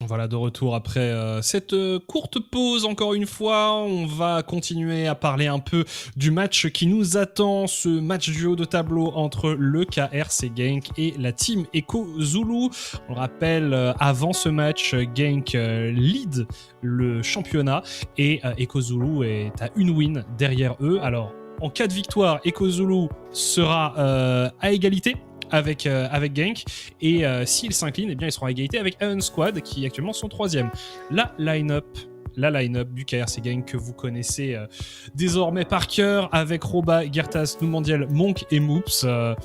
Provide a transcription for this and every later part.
Voilà, de retour après cette courte pause. Encore une fois, on va continuer à parler un peu du match qui nous attend, ce match du haut de tableau entre le KRC Genk et la team Echo Zulu. On le rappelle, avant ce match, Genk lead le championnat et Echo Zulu est à une win derrière eux. Alors, en cas de victoire, Echo Zulu sera à égalité avec Genk, et s'ils s'inclinent, eh bien ils seront à égalité avec Iron Squad qui actuellement sont 3e. La line-up du KRC Genk que vous connaissez désormais par cœur, avec Roba, Gertas, Numandiel, Monk et Moops. Voilà,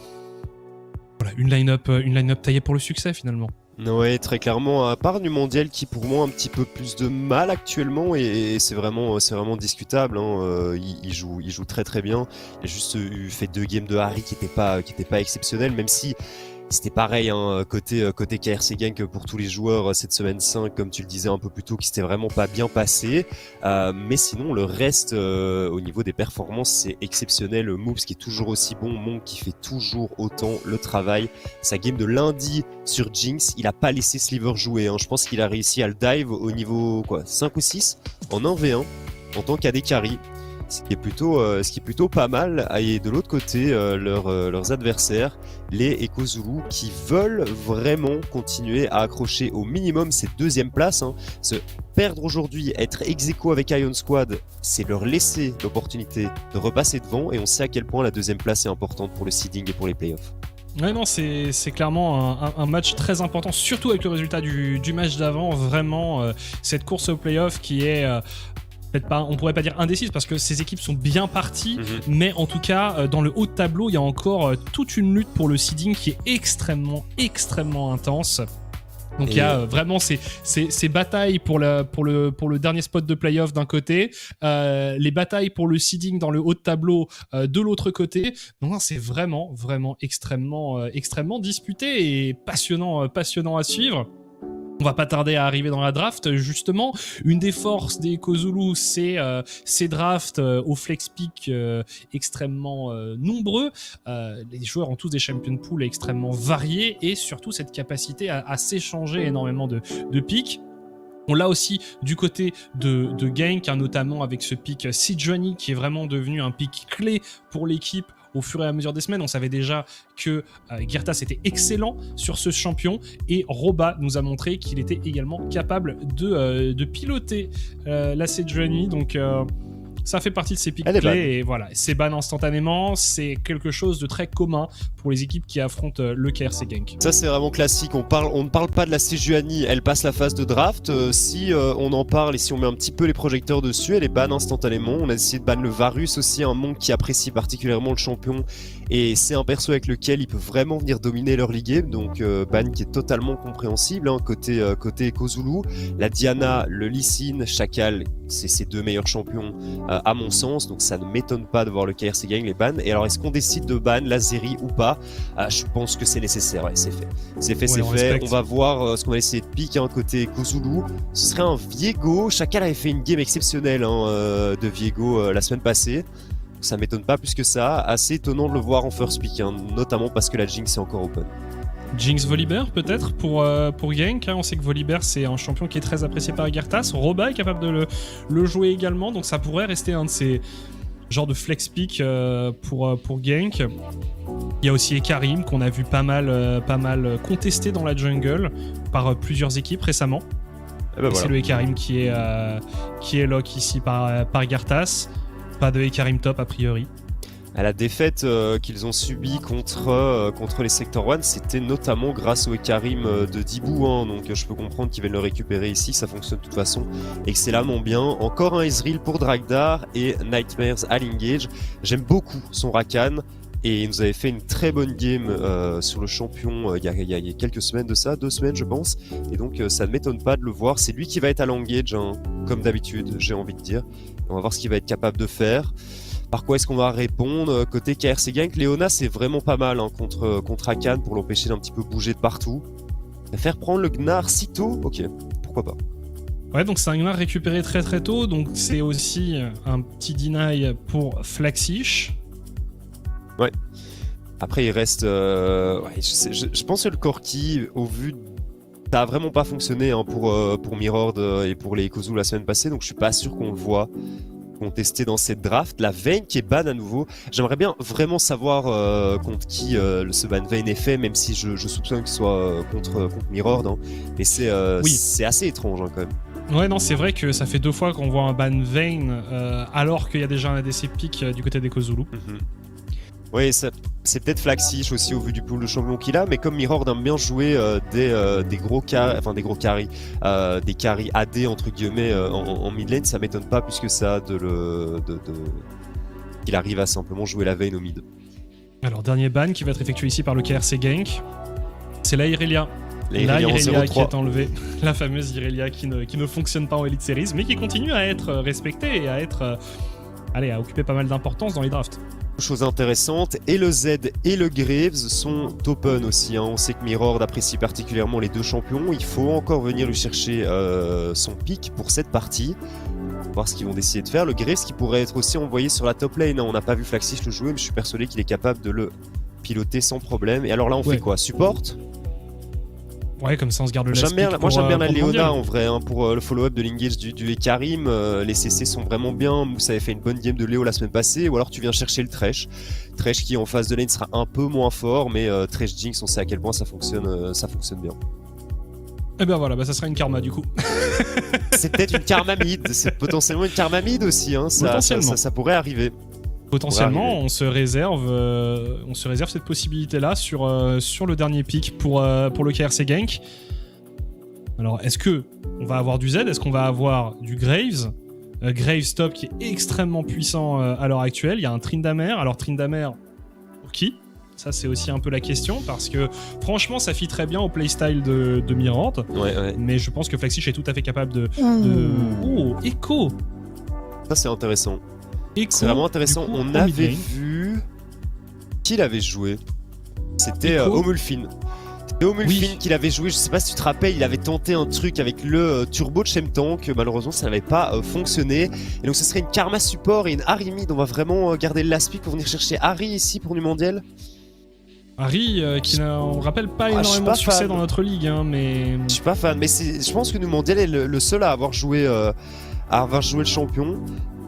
une line-up taillée pour le succès finalement. Ouais, très clairement, à part du mondial qui pour moi a un petit peu plus de mal actuellement, et c'est vraiment discutable, hein. Il joue très très bien. Il a juste fait 2 games de Harry qui étaient pas exceptionnels, même si c'était pareil, hein, côté KRC Genk pour tous les joueurs cette semaine 5, comme tu le disais un peu plus tôt, qui s'était vraiment pas bien passé. Mais sinon, le reste, au niveau des performances, c'est exceptionnel. Moops qui est toujours aussi bon, Monk qui fait toujours autant le travail. Sa game de lundi sur Jinx, il a pas laissé Sliver jouer, hein. Je pense qu'il a réussi à le dive au niveau 5 ou 6 en 1v1 en tant qu'AD carry. Ce qui est plutôt pas mal. Et de l'autre côté, leurs adversaires, les Echo Zulu, qui veulent vraiment continuer à accrocher au minimum cette 2e place, hein. Se perdre aujourd'hui, être ex-aequo avec Iron Squad, c'est leur laisser l'opportunité de repasser devant, et on sait à quel point la 2e place est importante pour le seeding et pour les playoffs. Ouais, non, c'est clairement un match très important, surtout avec le résultat du match d'avant. Vraiment, cette course au playoff qui est... peut-être pas, on pourrait pas dire indécise parce que ces équipes sont bien parties, mais en tout cas dans le haut de tableau il y a encore toute une lutte pour le seeding qui est extrêmement intense. Donc il y a vraiment ces batailles pour le dernier spot de playoff d'un côté, les batailles pour le seeding dans le haut de tableau de l'autre côté. Donc c'est vraiment extrêmement disputé et passionnant à suivre. On va pas tarder à arriver dans la draft. Justement, une des forces des Echo Zulu, c'est ces drafts au flex pick extrêmement nombreux. Les joueurs ont tous des champion pools extrêmement variés, et surtout cette capacité à s'échanger énormément de picks. On l'a aussi du côté de Genk, hein, notamment avec ce pick Sejuani qui est vraiment devenu un pick clé pour l'équipe. Au fur et à mesure des semaines, on savait déjà que Gertas était excellent sur ce champion, et Roba nous a montré qu'il était également capable de piloter la Sejuani. Donc ça fait partie de ces pics clés, et voilà, c'est ban instantanément. C'est quelque chose de très commun pour les équipes qui affrontent le KRC Genk. Ça c'est vraiment classique, on ne parle pas de la Sejuani, elle passe la phase de draft. Si on en parle et si on met un petit peu les projecteurs dessus, elle est ban instantanément. On a essayé de ban le Varus aussi, un Monk qui apprécie particulièrement le champion, et c'est un perso avec lequel il peut vraiment venir dominer leur league game, donc ban qui est totalement compréhensible, hein, côté Echo Zulu. La Diana, le Lee Sin, Chacal, c'est ses 2 meilleurs champions à mon sens, donc ça ne m'étonne pas de voir le KRC Gang les ban. Et alors est-ce qu'on décide de ban la série ou pas? Je pense que c'est nécessaire, ouais, c'est fait. On va voir ce qu'on va essayer de pique, hein, côté Echo Zulu. Ce serait un Viego. Chacal avait fait une game exceptionnelle, hein, de Viego la semaine passée. Ça m'étonne pas plus que ça. Assez étonnant de le voir en first pick, hein, notamment parce que la Jinx est encore open. Jinx Volibear peut-être pour Genk, hein. On sait que Volibear c'est un champion qui est très apprécié par Gertas. Roba est capable de le jouer également, donc ça pourrait rester un de ces genres de flex pick pour Genk. Il y a aussi Ekarim qu'on a vu pas mal contesté dans la jungle par plusieurs équipes récemment. Voilà. C'est le Ekarim qui est lock ici par Gertas. Pas de Ekarim top a priori. À la défaite qu'ils ont subie contre les Sector 1, c'était notamment grâce au Ekarim de Dibou, hein, donc je peux comprendre qu'ils viennent le récupérer ici, ça fonctionne de toute façon excellemment bien. Encore un Ezreal pour Dragdar et Nightmares à l'engage. J'aime beaucoup son Rakan, et il nous avait fait une très bonne game sur le champion il y a quelques semaines de ça, 2 semaines je pense, et donc ça ne m'étonne pas de le voir. C'est lui qui va être à l'engage, hein, comme d'habitude, j'ai envie de dire. On va voir ce qu'il va être capable de faire. Par quoi est-ce qu'on va répondre? Côté KRC Genk, Leona c'est vraiment pas mal, hein, contre Akan, pour l'empêcher d'un petit peu bouger de partout. Faire prendre le Gnar si tôt, ok, pourquoi pas. Ouais, donc c'est un Gnar récupéré très très tôt, donc c'est aussi un petit deny pour Flaxish. Ouais. Après il reste... je pense que le Corki, au vu ça a vraiment pas fonctionné hein, pour Mirord et pour les Ekozu la semaine passée, donc je suis pas sûr qu'on le voit contesté dans cette draft. La Vayne qui est ban à nouveau. J'aimerais bien vraiment savoir contre qui ce ban Vayne est fait, même si je soupçonne qu'il soit contre Mirord. Hein. Mais c'est assez étrange hein, quand même. Ouais, non, c'est vrai que ça fait 2 fois qu'on voit un ban Vayne alors qu'il y a déjà un ADC pick du côté des Kozulu. Mm-hmm. Oui, c'est peut-être Flaxish aussi au vu du pool de champion qu'il a, mais comme Mirord aime bien jouer des gros carries, des carries AD entre guillemets en mid lane, ça m'étonne pas plus que ça qu'il arrive à simplement jouer la Vayne au mid. Alors, dernier ban qui va être effectué ici par le KRC Gank, c'est la Irelia. La Irelia qui est enlevée, la fameuse Irelia qui ne fonctionne pas en Elite Series, mais qui continue à être respectée et à être, à occuper pas mal d'importance dans les drafts. Chose intéressante, et le Z et le Graves sont open aussi. Hein. On sait que Mirord apprécie particulièrement les deux champions. Il faut encore venir lui chercher son pick pour cette partie. Voir ce qu'ils vont décider de faire. Le Graves qui pourrait être aussi envoyé sur la top lane. Hein. On n'a pas vu Flaxish le jouer, mais je suis persuadé qu'il est capable de le piloter sans problème. Et alors là, on fait quoi? Support? Ouais, comme ça on se garde le last pick. Moi j'aime bien la Leona en vrai, hein, pour le follow-up de l'engage du Ekarim. Les CC sont vraiment bien. Mousse avait fait une bonne game de Léo la semaine passée. Ou alors tu viens chercher le Thresh. Thresh qui en phase de lane sera un peu moins fort, mais Thresh Jinx, on sait à quel point ça fonctionne bien. Et ben voilà, ça sera une karma du coup. C'est peut-être une karma mid, c'est potentiellement une karma mid aussi, hein. Ça pourrait arriver. Potentiellement, on se réserve cette possibilité-là sur le dernier pick pour le KRC Gank. Alors, est-ce que on va avoir du Z? Est-ce qu'on va avoir du Graves? Graves top qui est extrêmement puissant à l'heure actuelle. Il y a un Tryndamere. Alors, Tryndamere, pour qui? Ça, c'est aussi un peu la question, parce que franchement, ça fit très bien au playstyle de Mirord. Ouais. Mais je pense que Flaxish est tout à fait capable de... Oh, Echo! Ça, c'est intéressant. Echo, c'est vraiment intéressant. Coup, on avait vu qui l'avait joué. C'était Omulfin. C'était Omulfin qui l'avait joué. Je sais pas si tu te rappelles, il avait tenté un truc avec le turbo de Chemtank. Malheureusement, ça n'avait pas fonctionné. Et donc, ce serait une Karma support et une Ahri mid. On va vraiment garder le last pick pour venir chercher Ahri ici pour du mondial. Ahri qui n'a, on rappelle, pas énormément de succès dans notre ligue, hein, mais... Je suis pas fan, mais je pense que nous mondial est le seul à avoir joué le champion.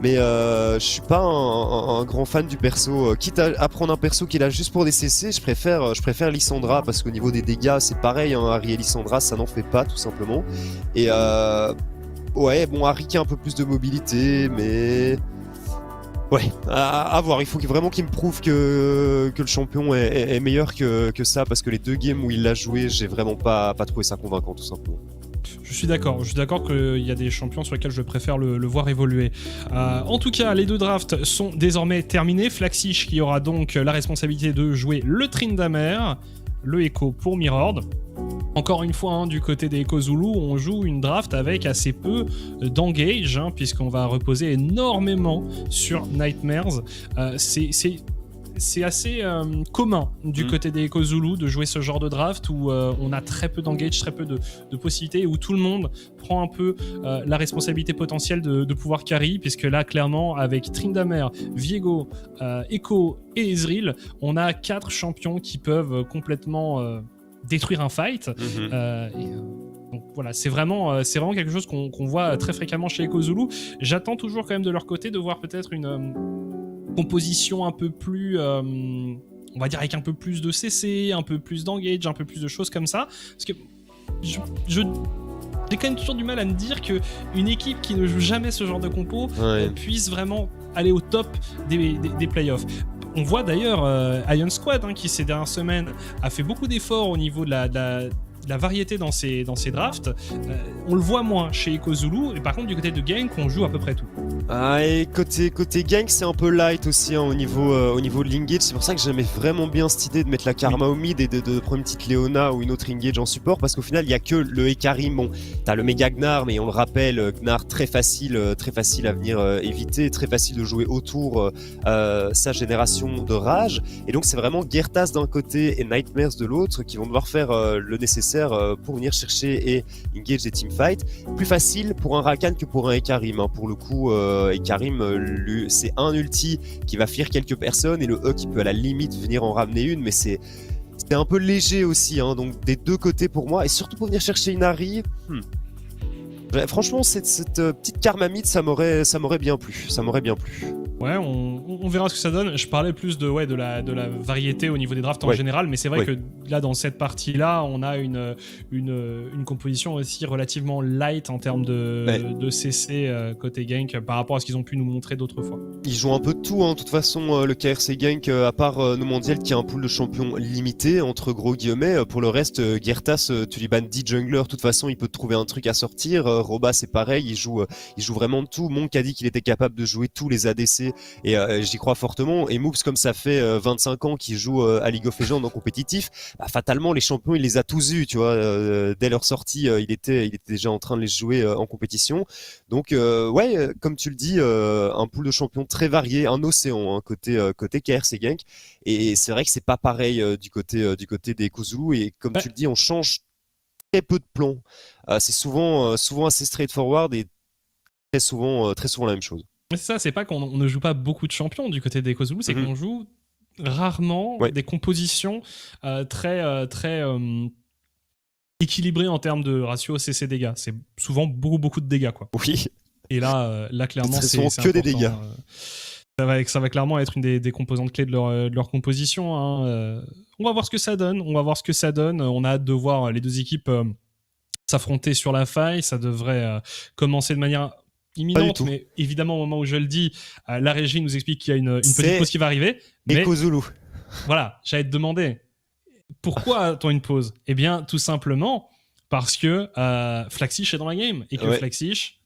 Mais je suis pas un grand fan du perso. Quitte à prendre un perso qui est là juste pour des CC, je préfère Lissandra parce qu'au niveau des dégâts, c'est pareil. Hein, Ahri et Lissandra, ça n'en fait pas tout simplement. Et ouais, bon, Ahri qui a un peu plus de mobilité, mais ouais, à voir. Il faut vraiment qu'il me prouve que le champion est meilleur que ça, parce que les 2 games où il l'a joué, j'ai vraiment pas trouvé ça convaincant tout simplement. Je suis d'accord qu'il y a des champions sur lesquels je préfère le voir évoluer. En tout cas, les 2 drafts sont désormais terminés. Flaxish qui aura donc la responsabilité de jouer le Tryndamere, le Echo pour Mirord. Encore une fois, hein, du côté des Kozulu, on joue une draft avec assez peu d'engage, hein, puisqu'on va reposer énormément sur Nightmares. C'est assez commun du côté des Kozulu de jouer ce genre de draft où on a très peu d'engage, très peu de possibilités, où tout le monde prend un peu la responsabilité potentielle de pouvoir carry, puisque là, clairement, avec Tryndamere, Viego, Echo et Ezreal, on a 4 champions qui peuvent complètement détruire un fight. Donc voilà, c'est vraiment quelque chose qu'on voit très fréquemment chez les Kozulu. J'attends toujours quand même de leur côté de voir peut-être une composition un peu plus on va dire avec un peu plus de CC, un peu plus d'engage, un peu plus de choses comme ça, parce que j'ai quand même toujours du mal à me dire qu'une équipe qui ne joue jamais ce genre de compo puisse vraiment aller au top des playoffs. On voit d'ailleurs Iron Squad, hein, qui ces dernières semaines a fait beaucoup d'efforts au niveau de la variété dans ses drafts. On le voit moins chez Kozulu, et par contre du côté de Gank on joue à peu près tout. Et côté Gank c'est un peu light aussi, hein, au niveau de l'engage. C'est pour ça que j'aimais vraiment bien cette idée de mettre la Karma au mid et de prendre une petite Leona ou une autre engage en support, parce qu'au final il y a que le Ekarim. Bon, t'as le méga Gnar, mais on le rappelle, Gnar très facile à venir éviter, très facile de jouer autour sa génération de rage, et donc c'est vraiment Gertas d'un côté et Nightmares de l'autre qui vont devoir faire le nécessaire pour venir chercher et engage des teamfights. Plus facile pour un Rakan que pour un Ekarim, hein. Pour le coup, Ekarim, c'est un ulti qui va fuir quelques personnes et le E qui peut à la limite venir en ramener une, mais c'est c'est un peu léger aussi, hein, donc des deux côtés pour moi, et surtout pour venir chercher une Ahri. Franchement, cette petite Karmamite, ça m'aurait bien plu. Ça m'aurait bien plu. Ouais, on verra ce que ça donne. Je parlais plus de la variété au niveau des drafts en général, mais c'est vrai que là, dans cette partie-là, on a une composition aussi relativement light en termes de CC côté Gank par rapport à ce qu'ils ont pu nous montrer d'autres fois. Ils jouent un peu de tout, hein. De toute façon, le KRC Gank, à part No Mondial qui a un pool de champions limité, entre gros guillemets, pour le reste, Gertas, tu lui bannes 10 junglers, de toute façon, il peut te trouver un truc à sortir. Roba, c'est pareil, il joue vraiment de tout. Monk a dit qu'il était capable de jouer tous les ADC. Et j'y crois fortement. Et Moops, comme ça fait 25 ans qu'il joue à League of Legends en compétitif, fatalement les champions il les a tous eus, tu vois. Dès leur sortie, il était déjà en train de les jouer en compétition. Donc comme tu le dis, un pool de champions très varié, un océan, hein, côté KRC Gank. Et c'est vrai que c'est pas pareil du côté des Kozulu. Et comme tu le dis, on change très peu de plans. C'est souvent assez straightforward et très souvent la même chose. C'est ça, c'est pas qu'on ne joue pas beaucoup de champions du côté des Kozulu, c'est qu'on joue rarement des compositions très équilibrées en termes de ratio CC dégâts. C'est souvent beaucoup de dégâts, quoi. Oui. Et là clairement, c'est que des dégâts. Ça va clairement être une des composantes clés de leur composition. Hein. On va voir ce que ça donne. On a hâte de voir les deux équipes s'affronter sur la faille. Ça devrait commencer de manière imminente, mais évidemment au moment où je le dis, la régie nous explique qu'il y a une petite pause qui va arriver. Mais Kozulu. Voilà, j'allais te demander, pourquoi a-t-on une pause ? Eh bien, tout simplement parce que Flaxish est dans la game et que Flaxish,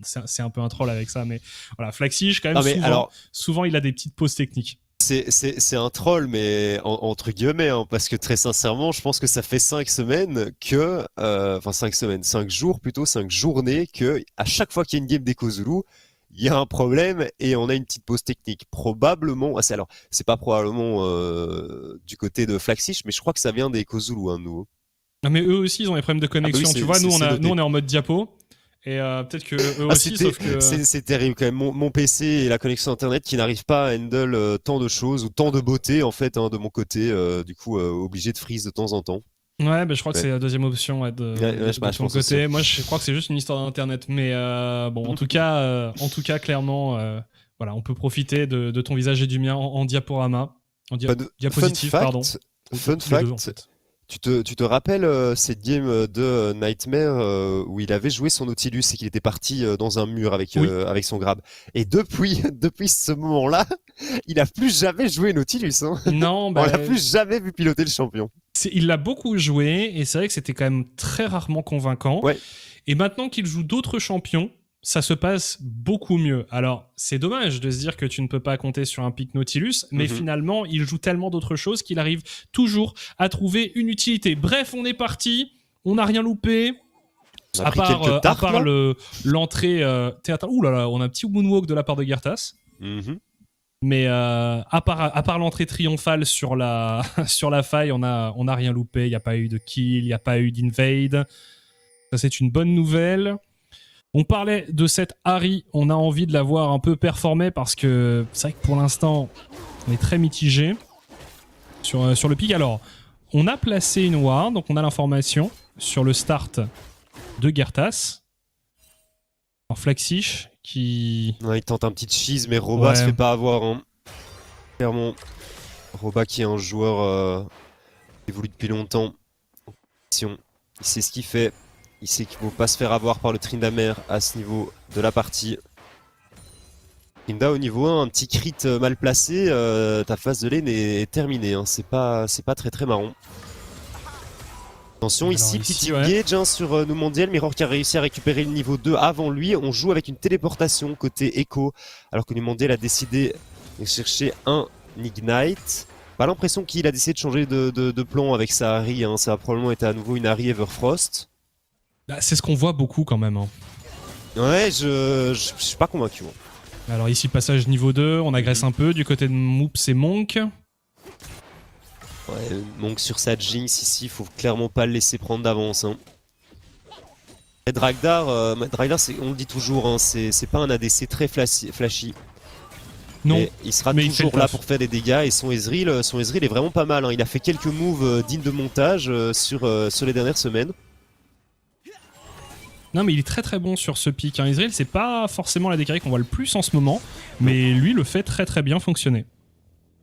c'est un peu un troll avec ça, mais voilà, Flaxish quand même souvent il a des petites pauses techniques. C'est un troll, mais entre guillemets, hein, parce que très sincèrement, je pense que ça fait 5 semaines que, 5 jours plutôt, 5 journées que, à chaque fois qu'il y a une game des Kozulu, il y a un problème et on a une petite pause technique. Probablement, c'est pas probablement du côté de Flaxish, mais je crois que ça vient des Kozulu, hein, nous. Non, mais eux aussi, ils ont des problèmes de connexion. Tu vois, nous, on est en mode diapo. Et peut-être que eux aussi, sauf que... C'est terrible quand même. Mon PC et la connexion internet qui n'arrivent pas à handle tant de choses ou tant de beauté en fait, hein, de mon côté. Du coup, obligé de freeze de temps en temps. Ouais, je crois que c'est la deuxième option de ton côté. Moi, je crois que c'est juste une histoire d'internet. Mais en tout cas, clairement, on peut profiter de ton visage et du mien en diaporama, diapositive, pardon. Fun fact. En fait. Tu te rappelles cette game de Nightmare où il avait joué son Nautilus et qu'il était parti dans un mur avec son grab. Et depuis ce moment-là, il a plus jamais joué Nautilus. Hein. Non, on l'a plus jamais vu piloter le champion. Il l'a beaucoup joué et c'est vrai que c'était quand même très rarement convaincant. Ouais. Et maintenant qu'il joue d'autres champions, ça se passe beaucoup mieux. Alors, c'est dommage de se dire que tu ne peux pas compter sur un pick Nautilus, mais finalement, il joue tellement d'autres choses qu'il arrive toujours à trouver une utilité. Bref, on est parti, on n'a rien loupé. À part l'entrée théâtrale. Ouh là là, on a un petit moonwalk de la part de Gertas. Mais à part l'entrée triomphale sur la faille, on n'a rien loupé. Il n'y a pas eu de kill, il n'y a pas eu d'invade. Ça, c'est une bonne nouvelle. On parlait de cette Ahri, on a envie de la voir un peu performer parce que c'est vrai que pour l'instant, on est très mitigé sur le pick. Alors, on a placé une ward, donc on a l'information sur le start de Gertas. En Flaxish qui... Ouais, il tente un petit cheese, mais Roba se fait pas avoir. Hein. Clairement, Roba qui est un joueur évolue depuis longtemps. Il sait ce qu'il fait. Il sait qu'il ne faut pas se faire avoir par le Tryndamere à ce niveau de la partie. Trinda au niveau 1, un petit crit mal placé, ta phase de lane est terminée. Hein. C'est pas très marrant. Attention, ici, petit engage hein, sur No Mondial. Mirror qui a réussi à récupérer le niveau 2 avant lui. On joue avec une téléportation côté Echo, alors que No Mondial a décidé de chercher un Ignite. Pas l'impression qu'il a décidé de changer de plan avec sa Ahri. Hein. Ça a probablement été à nouveau une Ahri Everfrost. C'est ce qu'on voit beaucoup quand même. Hein. Ouais, je suis pas convaincu. Hein. Alors ici, passage niveau 2, on agresse un peu. Du côté de Moops et Monk. Ouais, Monk sur sa Jinx ici, faut clairement pas le laisser prendre d'avance. Hein. Et Dragdar, on le dit toujours, hein, c'est pas un ADC très flashy. Non, mais il sera mais il fait toujours le là taf. pour faire des dégâts. Et son Ezreal est vraiment pas mal, hein. Il a fait quelques moves dignes de montage sur les dernières semaines. Non, mais il est très très bon sur ce pic. Hein. Ezreal, c'est pas forcément la DKI qu'on voit le plus en ce moment, mais lui le fait très très bien fonctionner.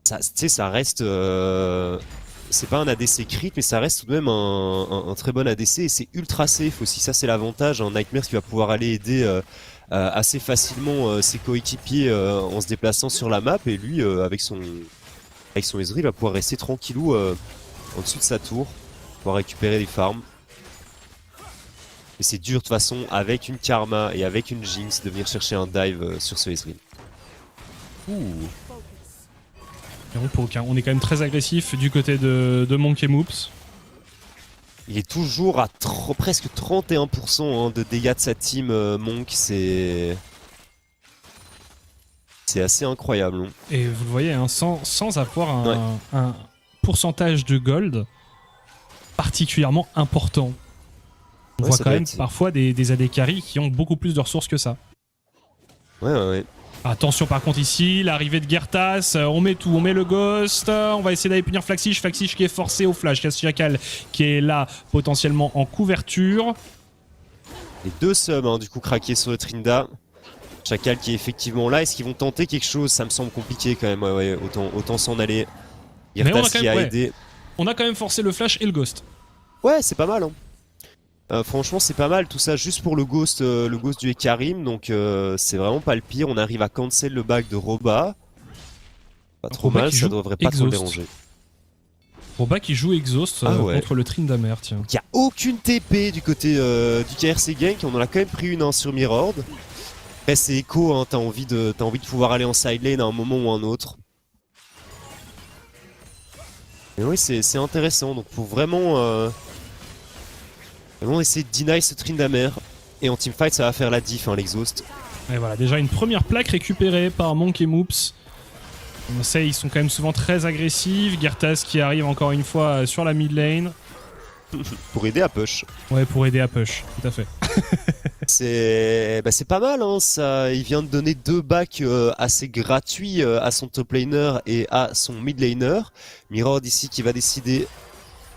Ça, tu sais, ça reste. C'est pas un ADC crit, mais ça reste tout de même un très bon ADC et c'est ultra safe aussi. Ça, c'est l'avantage. Un Nightmare qui va pouvoir aller aider assez facilement ses coéquipiers en se déplaçant sur la map. Et lui, avec son Ezreal, il va pouvoir rester tranquillou en dessous de sa tour, pouvoir récupérer les farms. Mais c'est dur de toute façon, avec une Karma et avec une Jinx, de venir chercher un dive sur ce Ezreal. Ouh. Et on poke, hein. On est quand même très agressif du côté de Monkey Moops. Il est toujours à presque 31% hein, de dégâts de sa team Monk, c'est assez incroyable. Hein. Et vous le voyez, hein, sans avoir Ouais. un pourcentage de gold particulièrement important. On Ouais, voit ça quand doit même être- parfois des AD carry qui ont beaucoup plus de ressources que ça. Ouais. Attention par contre ici, l'arrivée de Gertas, on met tout, on met le Ghost, on va essayer d'aller punir Flaxish qui est forcé au flash, Chacal qui est là potentiellement en couverture. Les deux subs hein, du coup craqués sur le Trinda. Chacal qui est effectivement là, est-ce qu'ils vont tenter quelque chose? Ça me semble compliqué quand même, ouais, autant s'en aller. Mais on a Gertas quand qui même- a ouais. aidé. On a quand même forcé le flash et le Ghost. Ouais, c'est pas mal. Hein. Franchement, c'est pas mal tout ça juste pour le ghost du Ekarim, donc c'est vraiment pas le pire. On arrive à cancel le back de Roba. Pas trop Roba mal, qui ça joue devrait pas trop le Exhaust. déranger. Roba qui joue Exhaust Ah ouais. contre le Tryndamere, tiens. Il y a aucune TP du côté du KRC Gank, on en a quand même pris une hein, sur Mirord. Après c'est Echo, hein, t'as envie de pouvoir aller en side lane à un moment ou un autre. Mais oui, c'est intéressant, donc faut vraiment essayer de deny ce Tryndamere. Et en teamfight, ça va faire la diff, hein, l'exhaust. Et voilà, déjà une première plaque récupérée par Monkey Moops. On sait, ils sont quand même souvent très agressifs. Gertas qui arrive encore une fois sur la mid lane. Pour aider à push. Ouais, pour aider à push, tout à fait. C'est pas mal, hein, ça. Il vient de donner 2 backs assez gratuits à son top laner et à son mid laner. Mirord ici qui va décider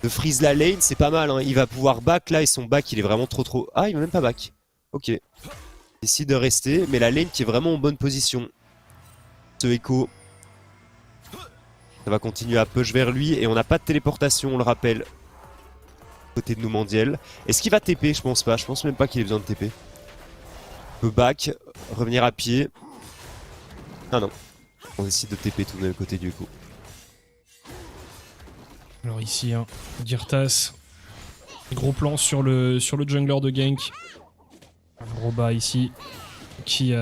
de freeze la lane, c'est pas mal. Hein. Il va pouvoir back là et son back il est vraiment trop. Ah, il va même pas back. Ok. Il décide de rester, mais la lane qui est vraiment en bonne position. Ce Echo. Ça va continuer à push vers lui et on n'a pas de téléportation, on le rappelle. Côté de Noumandiel. Est-ce qu'il va TP? Je pense pas. Je pense même pas qu'il ait besoin de TP. Il peut back, revenir à pied. Ah non. On décide de TP tout de même côté du coup. Alors ici, hein, Gertas. Gros plan sur le jungler de gank. Roba ici, qui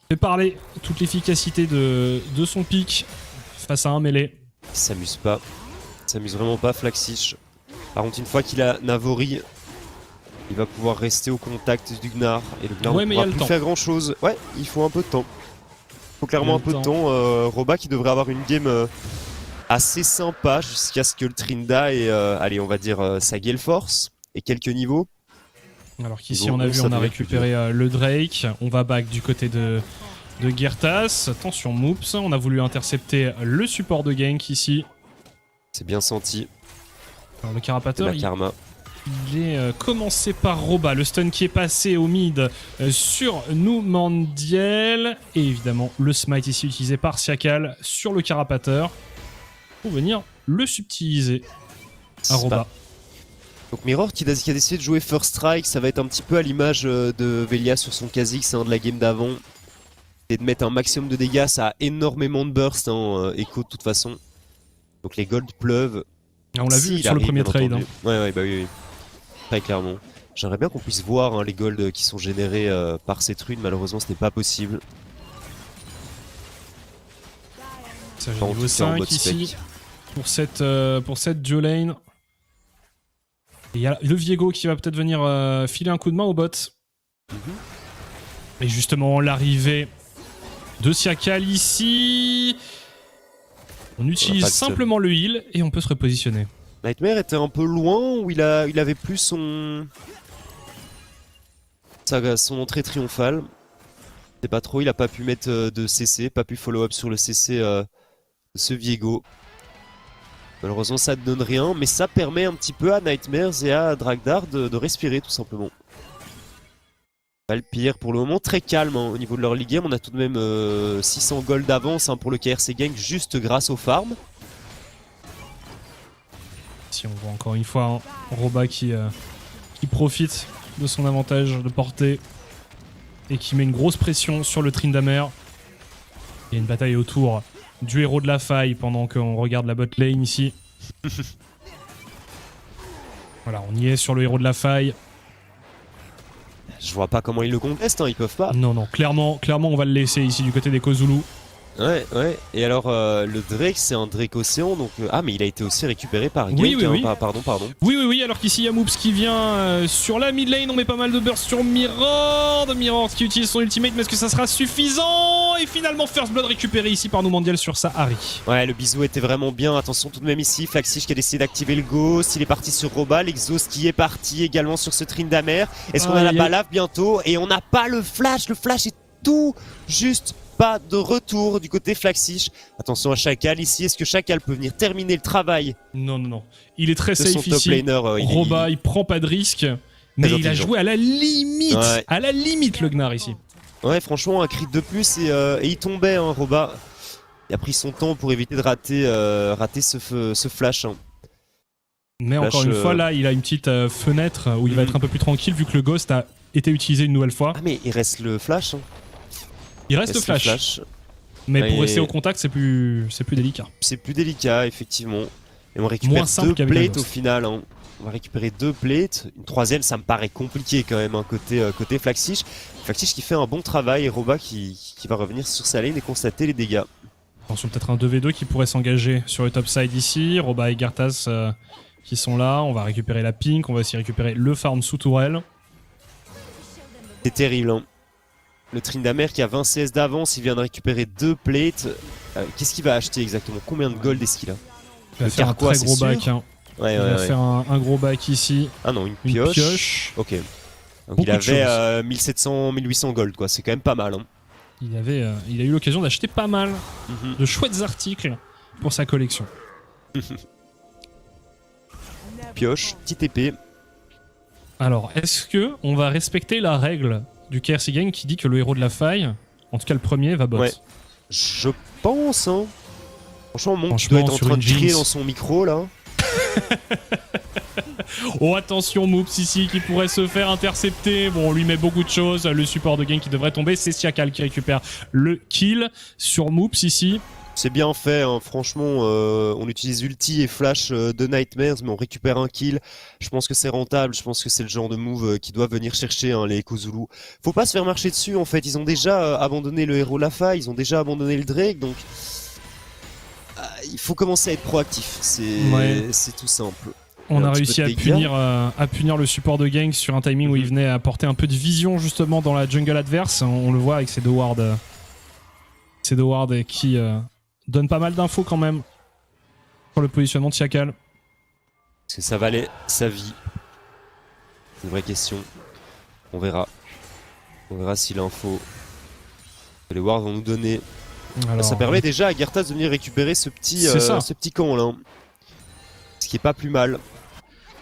fait parler toute l'efficacité de son pick face à un mêlée. Il s'amuse pas. Il s'amuse vraiment pas, Flaxish. Par contre, une fois qu'il a Navori, il va pouvoir rester au contact du Gnar. Et le Gnar Ouais, ne mais il y a pourra le plus temps. faire grand chose. Ouais, il faut un peu de temps. Il faut clairement Il y a un peu le de temps. Roba qui devrait avoir une game assez sympa jusqu'à ce que le Trinda ait, allez, on va dire, sa Gale Force et quelques niveaux. Alors qu'ici, Niveau on a 11, vu, ça on a devrait être plus récupéré le Drake. On va back du côté de Gertas. Attention, Moops. On a voulu intercepter le support de gank ici. C'est bien senti. Alors, le C'est Carapateur, la Karma. il est commencé par Roba. Le stun qui est passé au mid sur Noumandiel. Et évidemment, le smite ici utilisé par Siakal sur le Carapateur pour venir le subtiliser à Roba. Donc Mirror qui a décidé de jouer First Strike, ça va être un petit peu à l'image de Velia sur son Kha'Zix de la game d'avant. Et de mettre un maximum de dégâts, ça a énormément de burst, hein, Echo de toute façon. Donc les golds pleuvent. On l'a vu il sur le arrive, premier bien trade. entendu. Ouais, bah oui. Très clairement. J'aimerais bien qu'on puisse voir hein, les golds qui sont générés par cette rune, malheureusement ce n'est pas possible. Ça, j'ai En niveau tout cas, en 5 mode ici spec. pour cette duo lane. Et il y a le Viego qui va peut-être venir filer un coup de main au bot. Et justement, l'arrivée de Siakal ici. On utilise pas de simplement le heal et on peut se repositionner. Nightmare était un peu loin, où il avait plus son entrée triomphale. C'est pas trop, il a pas pu mettre de CC, pas pu follow-up sur le CC de ce Viego. Malheureusement ça ne donne rien, mais ça permet un petit peu à Nightmares et à Dragdar de respirer tout simplement. Pas le pire pour le moment, très calme hein, au niveau de leur league game. On a tout de même 600 gold d'avance hein, pour le KRC Gang juste grâce aux farms. Si on voit encore une fois hein, Roba qui profite de son avantage de portée et qui met une grosse pression sur le Tryndamere. Il y a une bataille autour du héros de la faille pendant qu'on regarde la bot lane ici. Voilà, on y est sur le héros de la faille. Je vois pas comment ils le contestent, hein, ils peuvent pas. Non, clairement on va le laisser ici du côté des Kozulu. Ouais. Et alors, le Drake, c'est un Drake Océan, donc... ah, mais il a été aussi récupéré par Gank, oui. Pardon. Oui, alors qu'ici, il y a Moops qui vient sur la mid lane. On met pas mal de burst sur Mirror qui utilise son ultimate, mais est-ce que ça sera suffisant? Et finalement, First Blood récupéré ici par Numandial sur sa Ahri. Ouais, le bisou était vraiment bien. Attention tout de même ici, Flaxish qui a décidé d'activer le Ghost. Il est parti sur Roba, l'Exhaust qui est parti également sur ce Tryndamere. Est-ce qu'on a la balave bientôt? Et on n'a pas le flash est tout juste pas de retour du côté Flaxish. Attention à Chacal ici, est-ce que Chacal peut venir terminer le travail? Non. Il est très de safe ici. Roba, il prend pas de risque, mais il a joué à la limite. Ouais. À la limite le Gnar ici. Ouais, franchement, un crit de plus et il tombait, hein, Roba. Il a pris son temps pour éviter de rater ce flash. Hein. Mais encore une fois, là, il a une petite fenêtre où il va être un peu plus tranquille vu que le Ghost a été utilisé une nouvelle fois. Ah, mais il reste le flash. Hein. Il reste le flash. Mais pour rester au contact, c'est plus délicat. C'est plus délicat, effectivement. Et on récupère 2 plates au final. Hein. On va récupérer 2 plates. Une troisième, ça me paraît compliqué quand même, hein, côté Flaxish. Flaxish qui fait un bon travail et Roba qui va revenir sur sa lane et constater les dégâts. Attention, peut-être un 2v2 qui pourrait s'engager sur le top side ici. Roba et Garthas qui sont là. On va récupérer la pink. On va aussi récupérer le farm sous tourelle. C'est terrible, hein. Le Tryndamere qui a 20 CS d'avance, il vient de récupérer 2 plates. Qu'est-ce qu'il va acheter exactement? Combien de gold est-ce qu'il a? Il va faire un très gros back. Hein. Il va faire un gros back ici. Ah non, une pioche. Ok. Donc il avait 1700, 1800 gold quoi, c'est quand même pas mal. Hein. Il a eu l'occasion d'acheter pas mal de chouettes articles pour sa collection. Pioche, petite épée. Alors, est-ce que on va respecter la règle du KRC Gang qui dit que le héros de la faille, en tout cas le premier, va bot? Ouais, je pense. Hein. Franchement, Monk doit être en train de crier dans son micro là. Oh attention, Moops ici qui pourrait se faire intercepter. Bon, on lui met beaucoup de choses. Le support de Gang qui devrait tomber, c'est Chacal qui récupère le kill sur Moops ici. C'est bien fait, hein. Franchement, on utilise ulti et flash de Nightmares, mais on récupère un kill. Je pense que c'est rentable, je pense que c'est le genre de move qui doit venir chercher hein, les Kozulu. Faut pas se faire marcher dessus en fait, ils ont déjà abandonné le héros Lafa, ils ont déjà abandonné le Drake, donc il faut commencer à être proactif, c'est tout simple. On a réussi à punir le support de Gang sur un timing où il venait apporter un peu de vision justement dans la jungle adverse. On le voit avec ces deux wards qui donnent pas mal d'infos quand même sur le positionnement de Chacal. Est-ce que ça valait sa vie? C'est une vraie question. On verra. On verra si l'info que les wards vont nous donner. Alors, ça permet déjà à Garthas de venir récupérer ce petit camp là. Ce qui est pas plus mal.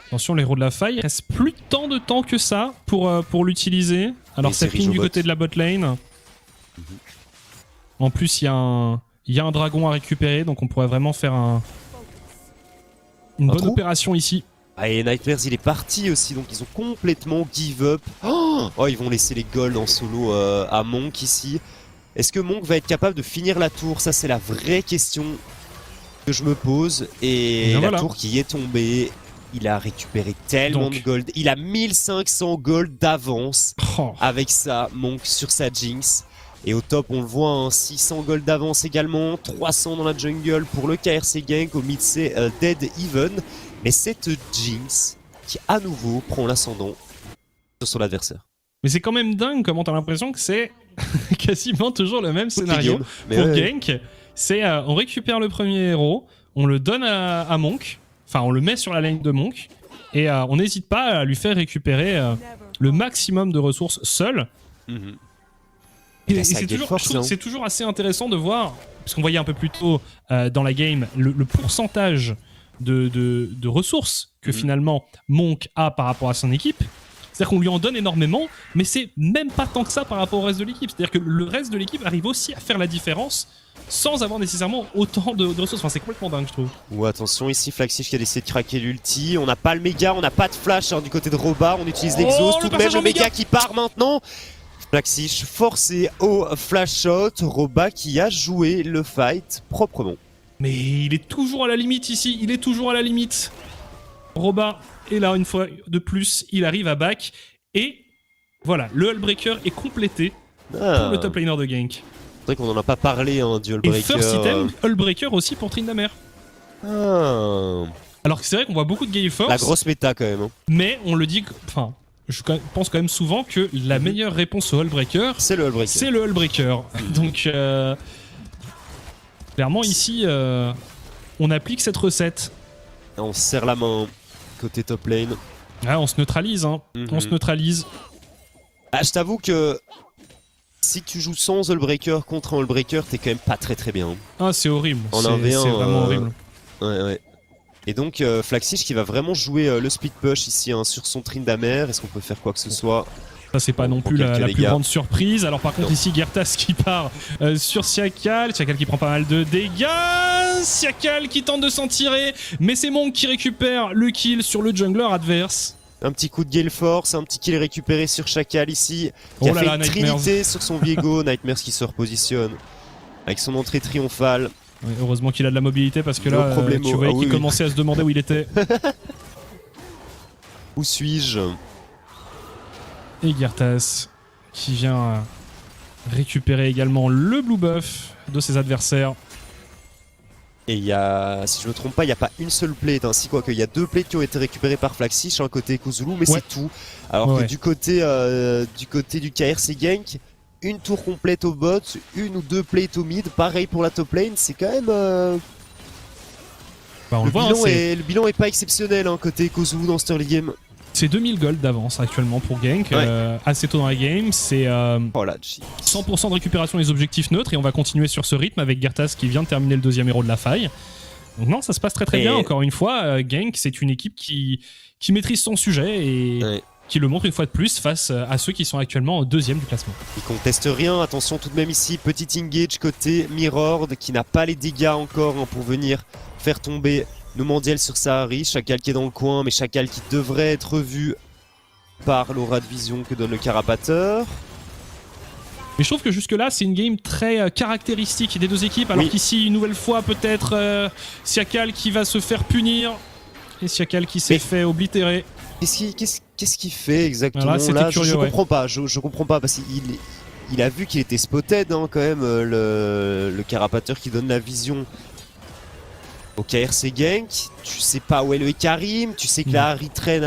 Attention, l'héros de la faille, il reste plus tant de temps que ça pour l'utiliser. Alors ça ping du côté de la bot lane. En plus, il y a un dragon à récupérer, donc on pourrait vraiment faire une bonne opération ici. Ah, et Nightmares, il est parti aussi, donc ils ont complètement give up. Oh, ils vont laisser les golds en solo à Monk ici. Est-ce que Monk va être capable de finir la tour? Ça, c'est la vraie question que je me pose. Et la tour qui est tombée, il a récupéré tellement de gold. Il a 1500 gold d'avance avec ça, Monk, sur sa Jinx. Et au top, on le voit, hein, 600 gold d'avance également, 300 dans la jungle pour le KRC Gang, au mid c'est dead even. Mais cette Jinx qui à nouveau prend l'ascendant sur son adversaire. Mais c'est quand même dingue comment t'as l'impression que c'est quasiment toujours le même scénario pour Gank. C'est on récupère le premier héros, on le donne à Monk, enfin on le met sur la lane de Monk, et on n'hésite pas à lui faire récupérer le maximum de ressources seul. Et c'est toujours, je trouve que c'est toujours assez intéressant de voir, parce qu'on voyait un peu plus tôt dans la game le pourcentage de ressources que finalement Monk a par rapport à son équipe. C'est-à-dire qu'on lui en donne énormément, mais c'est même pas tant que ça par rapport au reste de l'équipe. C'est-à-dire que le reste de l'équipe arrive aussi à faire la différence sans avoir nécessairement autant de ressources. Enfin, c'est complètement dingue, je trouve. Ou attention, ici Flaxish qui a essayé de craquer l'ulti. On n'a pas le méga, on n'a pas de flash du côté de Roba. On utilise l'exhaust. Tout de même, le méga qui part maintenant. Flaxish forcé au flash shot. Roba qui a joué le fight proprement. Mais il est toujours à la limite ici. Il est toujours à la limite. Roba est là une fois de plus. Il arrive à back. Et voilà, le Hullbreaker est complété pour le top laner de gank. C'est vrai qu'on n'en a pas parlé du Hullbreaker. Et first item, Hullbreaker aussi pour Tryndamere. Alors que c'est vrai qu'on voit beaucoup de Gale Force. La grosse méta quand même. Mais on le dit, enfin, je pense quand même souvent que la meilleure réponse au Hullbreaker, c'est le Hullbreaker. C'est le Hullbreaker. Donc, clairement ici, on applique cette recette. On se serre la main côté top lane. Ah, on se neutralise, hein. On se neutralise. Ah, je t'avoue que si tu joues sans Hullbreaker contre un Hullbreaker, t'es quand même pas très bien. Ah, c'est horrible. En 1v1, c'est vraiment horrible. Ouais. Et donc Flaxish qui va vraiment jouer le split push ici sur son Tryndamere. Est-ce qu'on peut faire quoi que ce soit? Ça, c'est pas non plus la plus grande surprise. Alors par contre ici Gertas qui part sur Siakal qui prend pas mal de dégâts. Siakal qui tente de s'en tirer, mais c'est Monk qui récupère le kill sur le jungler adverse. Un petit coup de Gale Force, un petit kill récupéré sur Chacal ici, qui a fait une trinité sur son Viego. Nightmares qui se repositionne avec son entrée triomphale. Ouais, heureusement qu'il a de la mobilité parce que là, tu voyais qu'il commençait à se demander où il était. Où suis-je? Et Gertas qui vient récupérer également le blue buff de ses adversaires. Et il y a, si je me trompe pas, il n'y a pas une seule plate, ainsi quoi qu'il y a 2 plates qui ont été récupérées par Flaxish, côté Kozulu, mais c'est tout. Alors que du côté du KRC Gank, une tour complète au bot, 1 ou 2 plates au mid, pareil pour la top lane, c'est quand même... le bilan est pas exceptionnel côté Kozulu dans cette early game. C'est 2000 gold d'avance actuellement pour Gank, assez tôt dans la game, c'est 100% de récupération des objectifs neutres et on va continuer sur ce rythme avec Gertas qui vient de terminer le 2e héros de la faille. Donc non, ça se passe très bien, encore une fois, Gank c'est une équipe qui maîtrise son sujet et qui le montre une fois de plus face à ceux qui sont actuellement 2e du classement. Il conteste rien, attention tout de même ici, petit engage côté Mirord qui n'a pas les dégâts encore pour venir faire tomber Numandiel sur Sahari, Chacal qui est dans le coin, mais Chacal qui devrait être vu par l'aura de vision que donne le Carapateur. Mais je trouve que jusque là c'est une game très caractéristique des deux équipes, alors qu'ici une nouvelle fois peut-être Siakal qui va se faire punir et Siakal qui s'est fait oblitérer. Qu'est-ce qu'il fait exactement là, curieux, je comprends pas parce qu'il a vu qu'il était spotted quand même, le Carapateur qui donne la vision au KRC Gank. Tu sais pas où est le Ekarim, tu sais que la Harry traîne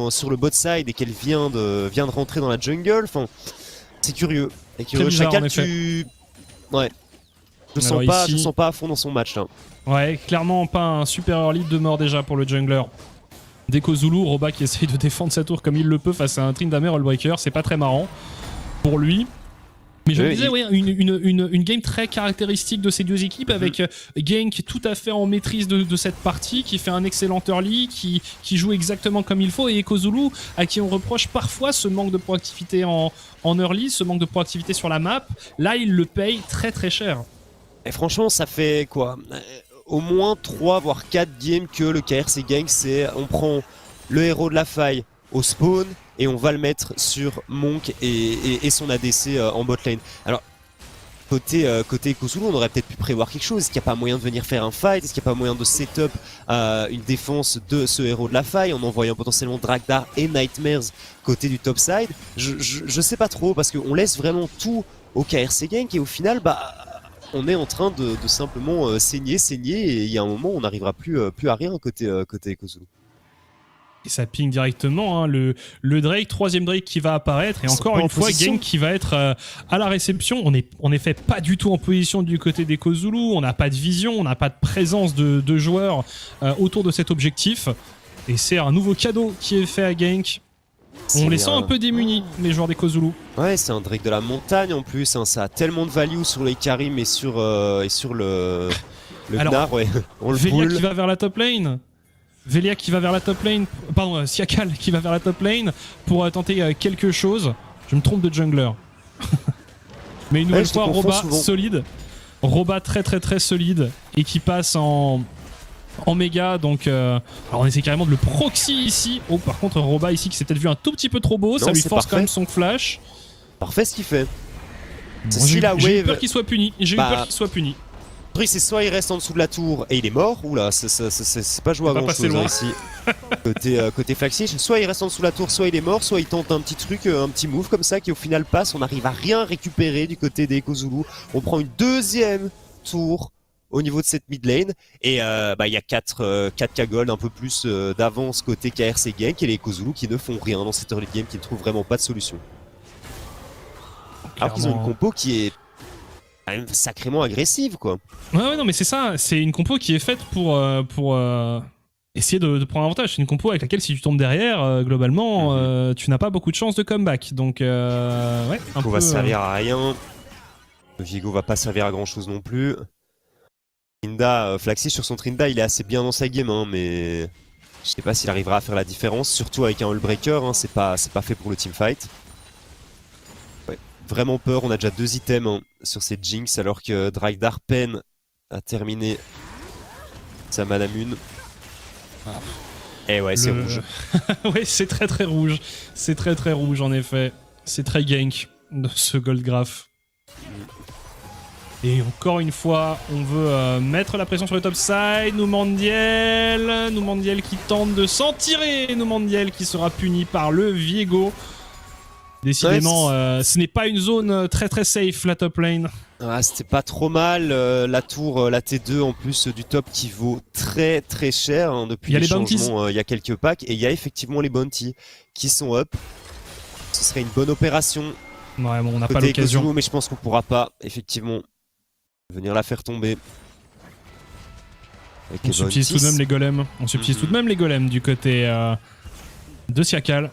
sur le bot side et qu'elle vient de rentrer dans la jungle. Enfin, c'est curieux. Chacal, ouais. Je sens pas à fond dans son match là. Ouais, clairement pas un super early de mort déjà pour le jungler. Deko Zulu, Roba qui essaye de défendre sa tour comme il le peut face à un Tryndamere Hullbreaker, c'est pas très marrant pour lui. Mais je me disais, une game très caractéristique de ces deux équipes avec Gank tout à fait en maîtrise de cette partie, qui fait un excellent early, qui joue exactement comme il faut, et Eko Zulu à qui on reproche parfois ce manque de proactivité en early, ce manque de proactivité sur la map. Là, il le paye très très cher. Et franchement, ça fait quoi, au moins 3 voire 4 games que le KRC Gank, c'est on prend le héros de la faille au spawn et on va le mettre sur Monk et son ADC en bot lane. Alors côté Kozulu, on aurait peut-être pu prévoir quelque chose. Est-ce qu'il n'y a pas moyen de venir faire un fight? Est-ce qu'il n'y a pas moyen de setup une défense de ce héros de la faille en envoyant potentiellement Draktar et Nightmares côté du top side? Je sais pas trop parce qu'on laisse vraiment tout au KRC Gank et au final on est en train de simplement saigner et il y a un moment où on n'arrivera plus à rien côté Kozulu. Et ça ping directement, le Drake, 3e Drake qui va apparaître, et encore une fois Gank qui va être à la réception. On est en effet pas du tout en position du côté des Kozulu, on n'a pas de vision, on n'a pas de présence de joueurs autour de cet objectif. Et c'est un nouveau cadeau qui est fait à Gank. On les sent un peu démunis, les joueurs des Kozulu. Ouais, c'est un Drake de la montagne en plus, hein. Ça a tellement de value sur les Karim et sur le Alors, Gnar, ouais. On le Velia pull. qui va vers la top lane. Velia qui va vers la top lane. Pardon, Siakal qui va vers la top lane pour tenter quelque chose. Je me trompe de jungler. Mais une nouvelle fois, Roba solide. Roba très solide et qui passe en méga. Donc, alors on essaie carrément de le proxy ici. Oh, par contre, Roba ici qui s'est peut-être vu un tout petit peu trop beau. Non, ça lui force parfait. quand même son flash. Parfait ce qu'il fait. Bon, j'ai eu peur qu'il soit puni. J'ai eu peur qu'il soit puni. Le truc, c'est soit il reste en dessous de la tour et il est mort, oula, c'est pas joué à grand chose hein, ici. Côté Flaxish, soit il reste en dessous de la tour, soit il est mort, soit il tente un petit truc, un petit move comme ça qui au final passe. On n'arrive à rien récupérer du côté des Kozulu. On prend une deuxième tour au niveau de cette mid lane et il y a 4K gold, un peu plus d'avance côté KRC Gank et les Kozulu qui ne font rien dans cette early game, qui ne trouvent vraiment pas de solution. Alors qu'ils ont une compo qui est quand même sacrément agressive quoi. Ouais, non mais c'est ça, c'est une compo qui est faite pour essayer de prendre avantage. C'est une compo avec laquelle si tu tombes derrière, globalement, tu n'as pas beaucoup de chances de comeback. Donc ouais, un peu... va servir à rien. Viego va pas servir à grand chose non plus. Trinda, Flaxy sur son Trinda, il est assez bien dans sa game, hein, mais je sais pas s'il arrivera à faire la différence, surtout avec un Hullbreaker, hein, c'est pas fait pour le teamfight. Ouais, vraiment peur, on a déjà 2 items hein, sur cette Jinx, alors que Dragdar peine à terminer sa Manamune. Et ouais, c'est rouge. Ouais, c'est très rouge. C'est très rouge en effet. C'est très gank de ce Goldgraph. Et encore une fois, on veut mettre la pression sur le top side. Noumandiel qui tente de s'en tirer. Noumandiel qui sera puni par le Viego. Décidément, ce n'est pas une zone très safe, la top lane. Ah, c'était pas trop mal. La tour, la T2 en plus du top qui vaut très cher hein, depuis les changements. Il y a quelques packs et il y a effectivement les bounties qui sont up. Ce serait une bonne opération. Ouais, bon, on n'a pas l'occasion. Mais je pense qu'on pourra pas, effectivement, venir la faire tomber. On subtilise tout de même les golems. On subtilise tout de même les golems du côté de Siakal.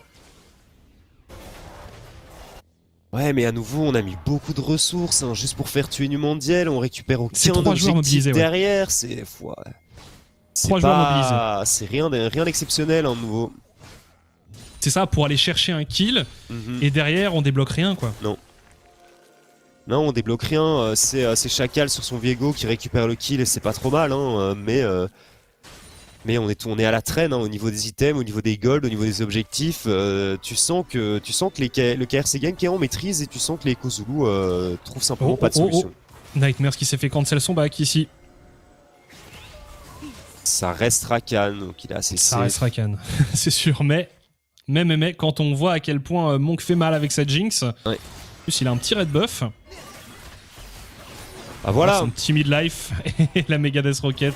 Ouais, mais à nouveau, on a mis beaucoup de ressources hein, juste pour faire tuer Numandiel. On récupère aucun objectif derrière. C'est 3 joueurs mobilisés. C'est rien d'exceptionnel en nouveau. C'est ça, pour aller chercher un kill. Et derrière, on débloque rien, quoi. Non, on débloque rien. C'est Chacal sur son Viego qui récupère le kill et c'est pas trop mal. Hein, mais on est à la traîne hein, au niveau des items, au niveau des golds, au niveau des objectifs. Tu sens que le KRC Gank est en maîtrise et tu sens que les Kozulu trouvent simplement pas de solution. Nightmares qui s'est fait cancel son back ici. Ça reste Rakan, donc il est assez safe. Ça reste Rakan, c'est sûr. Mais quand on voit à quel point Monk fait mal avec sa Jinx, en plus il a un petit red buff. Ah voilà. Son petit midlife et la Megadeth Rocket.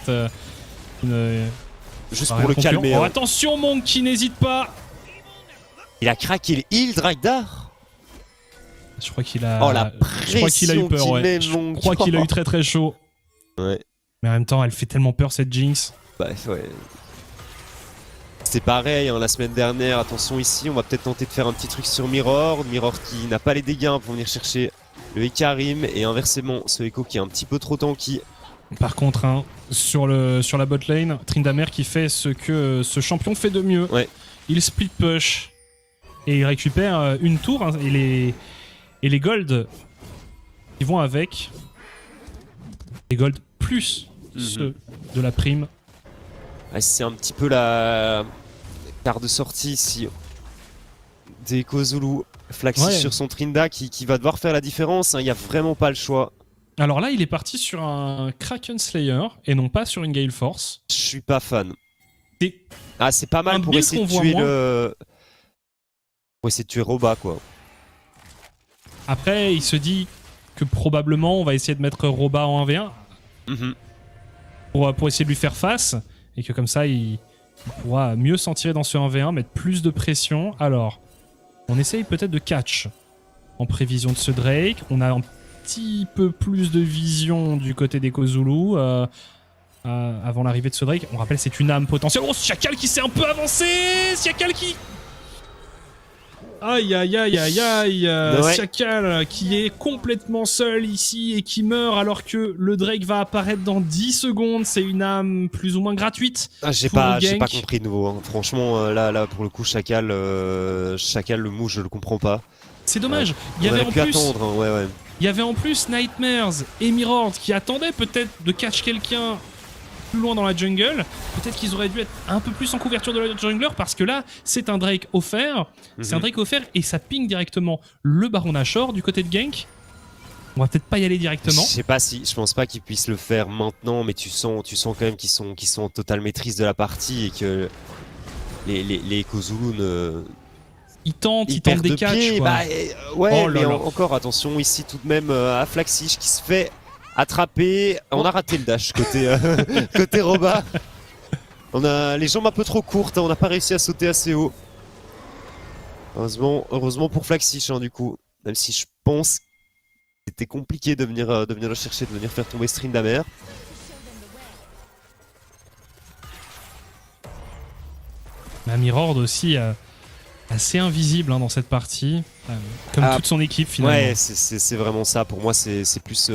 Juste pour le calmer. Oh, attention Monk qui n'hésite pas. Il a craqué le heal Dragdar. Je crois qu'il a. Oh la pression. Je crois qu'il a eu peur, ouais. Je crois qu'il a eu très chaud. Ouais. Mais en même temps, elle fait tellement peur cette Jinx. Bah ouais. C'est pareil hein, la semaine dernière. Attention ici, on va peut-être tenter de faire un petit truc sur Mirror. Mirror qui n'a pas les dégâts pour venir chercher le Ikarim et inversement ce Echo qui est un petit peu trop tanky. Par contre, hein, sur la bot lane, Tryndamere qui fait ce que ce champion fait de mieux. Ouais. Il split push et il récupère une tour hein, et les golds qui vont avec. Les golds plus ceux de la prime. Ouais, c'est un petit peu la carte de sortie ici des Kozulu. Flaxy sur son Trinda qui va devoir faire la différence. Il n'y a vraiment pas le choix. Alors là, il est parti sur un Kraken Slayer et non pas sur une Gale Force. Je suis pas fan. C'est pas mal pour essayer de tuer Roba quoi. Après, il se dit que probablement on va essayer de mettre Roba en 1v1 pour essayer de lui faire face et que comme ça il pourra mieux s'en tirer dans ce 1v1, mettre plus de pression. Alors, on essaye peut-être de catch en prévision de ce Drake. On a un petit peu plus de vision du côté des Kozulu avant l'arrivée de ce Drake. On rappelle, c'est une âme potentielle. Oh, Siakal qui s'est un peu avancé. Siakal qui... Aïe aïe aïe aïe aïe. Ouais. Shackal qui est complètement seul ici et qui meurt alors que le Drake va apparaître dans 10 secondes. C'est une âme plus ou moins gratuite. J'ai pour pas, le j'ai pas gank. compris de nouveau. Hein. Franchement, là, pour le coup, Chacal, le move, je le comprends pas. C'est dommage. Il y On avait aurait en pu plus. attendre, hein, ouais. Il y avait en plus Nightmares et Mirror qui attendaient peut-être de catch quelqu'un plus loin dans la jungle. Peut-être qu'ils auraient dû être un peu plus en couverture de la jungler parce que là, c'est un Drake offert. C'est un Drake offert et ça ping directement le Baron Nashor du côté de gank. On va peut-être pas y aller directement. Je pense pas qu'ils puissent le faire maintenant, mais tu sens quand même qu'ils sont en totale maîtrise de la partie et que les Kozulu Ils tentent des perdent de catchs. pied. Quoi. Ouais, Oh là mais là. encore attention ici tout de même à Flaxish qui se fait attraper. On a raté le dash côté côté Roba. On a les jambes un peu trop courtes, hein, on n'a pas réussi à sauter assez haut. Heureusement pour Flaxish du coup, même si je pense que c'était compliqué de venir le chercher, de venir faire tomber Tryndamere. Mais Mirror aussi assez invisible dans cette partie, comme toute son équipe finalement. Ouais, c'est vraiment ça. Pour moi, c'est plus